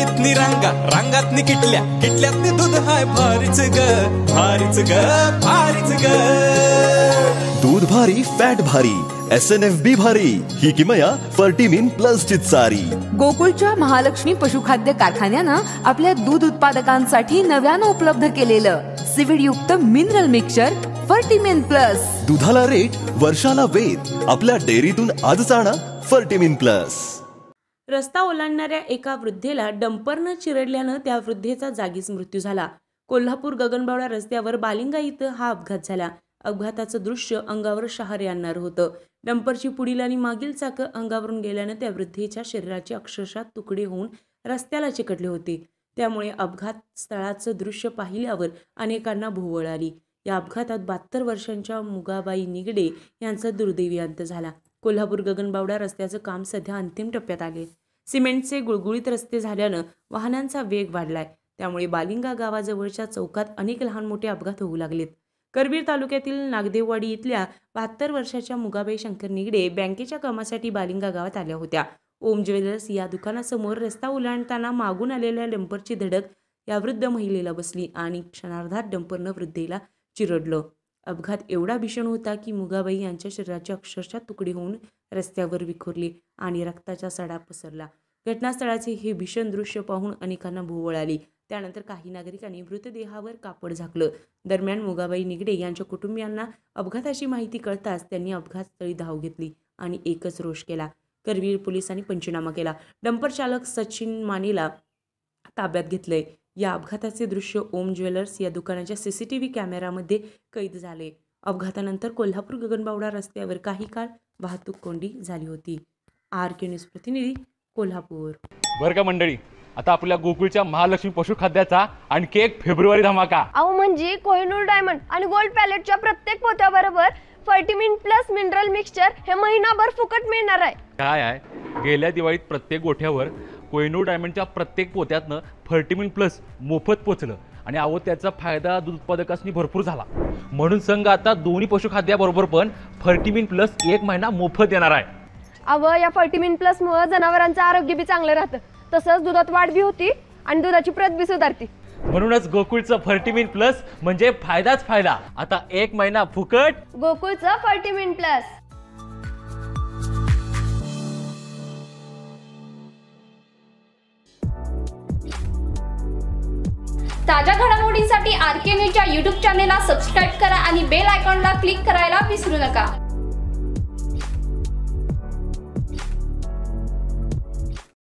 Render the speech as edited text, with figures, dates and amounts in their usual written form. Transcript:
किटल्यातनी रांगा, रांगातनी किटल्या, किटल्यातनी दूध हाय भारीच ग, भारीच ग, भारीच ग. दूध भारी, फॅट भारी, SNFB भारी, ही किमया फर्टिमिन प्लस ची चारी. गोकुळच्या महालक्ष्मी पशुखाद्य कारखान्यानं आपल्या दूध उत्पादकांसाठी नव्यानं उपलब्ध केलेलं सीविड युक्त मिनरल मिक्सचर फर्टिमिन प्लस. दुधाला रेट, वर्षाला वेध. आपल्या डेअरीतून आजच आणा फर्टिमिन प्लस. रस्ता ओलांडणाऱ्या एका वृद्धेला डंपरनं चिरडल्यानं त्या वृद्धेचा जागीच मृत्यू झाला. कोल्हापूर गगनबावडा रस्त्यावर बालिंगा इथं हा अपघात झाला. अपघाताचं दृश्य अंगावर शहारे आणणारं होतं. डंपरची पुढील आणि मागील चाकं अंगावरून गेल्यानं त्या वृद्धेच्या शरीराचे अक्षरशः तुकडे होऊन रस्त्याला चिकटले होते. त्यामुळे अपघात स्थळाचं दृश्य पाहिल्यावर अनेकांना भोवळ आली. या अपघातात 72 वर्षांच्या मुगाबाई निगडे यांचा दुर्दैवी अंत झाला. कोल्हापूर गगनबावडा रस्त्याचं काम सध्या अंतिम टप्प्यात आले. सिमेंटचे गुळगुळीत रस्ते झाल्यानं वाहनांचा वेग वाढलाय. त्यामुळे बालिंगा गावाजवळच्या चौकात अनेक लहान मोठे अपघात होऊ लागलेत. करवीर तालुक्यातील नागदेववाडी इथल्या 72 वर्षाच्या मुगाबाई शंकर निगडे बँकेच्या कामासाठी बालिंगा गावात आल्या होत्या. ओम ज्वेलर्स या दुकानासमोर रस्ता ओलांडताना मागून आलेल्या डंपरची धडक या वृद्ध महिलेला बसली आणि क्षणार्धात डंपरनं वृद्धेला चिरडलं. अपघात एवढा भीषण होता की मुगाबाई यांच्या शरीराचे अक्षरशः तुकडे होऊन रस्त्यावर विखुरले आणि रक्ताचा सडा पसरला. घटनास्थळाचे हे भीषण दृश्य पाहून अनेकांना भोवळ आली. त्यानंतर काही नागरिकांनी मृतदेहावर कापड झाकलं. दरम्यान मुगाबाई निगडे यांच्या कुटुंबियांना अपघाताची माहिती कळताच त्यांनी अपघातस्थळी धाव घेतली आणि एकच रोष केला. करवीर पोलिसांनी पंचनामा केला. डंपर चालक सचिन मानेला ताब्यात घेतलंय. या अपघाताचे दृश्य ओम ज्वेलर्स या दुकानाच्या CCTV कॅमेरामध्ये कैद झाले. अपघातानंतर कोल्हापूर गगनबावडा रस्त्यावर काही काळ वाहतूक कोंडी झाली होती. RK न्यूज प्रतिनिधी कोल्हापूर. बरं का मंडळी, आता आपल्या गोकुळच्या महालक्ष्मी पशुखाद्याचा आणखी एक फेब्रुवारी धमाका. अहो म्हणजे कोहिनूर डायमंड आणि गोल्ड पॅलेटच्या प्रत्येक पोत्याबरोबर फर्टिमिन प्लस मिनरल मिक्सचर हे महिनाभर फुकट मिळणार आहे. काय आहे, गेल्या दिवाळीत प्रत्येक गोठ्यावर कोहिनूर डायमंडच्या प्रत्येक पोत्यातनं फर्टिमिन प्लस मोफत पोचलं आणि अहो त्याचा फायदा दूध उत्पादकांनी भरपूर झाला. म्हणून संघ आता दोन्ही पशुखाद्याबरोबर पण फर्टिमिन प्लस 1 महिना मोफत देणार आहे. अहो या फर्टिमिन प्लस मुळे जनावरांचं आरोग्य बी चांगलं राहतं, तसंच दुधात वाढ बी होती आणि दुधाची प्रत बी सुधारते. म्हणूनच गोकुळचं फर्टिमिन प्लस म्हणजे फायदाच फायदा. आता 1 महिना फुकट गोकुळचं फर्टिमिन प्लस. ताज्या घडामोडींसाठी RK न्यूजच्या YouTube चॅनेलला सबस्क्राईब करा आणि बेल आयकॉनला क्लिक करायला विसरू नका.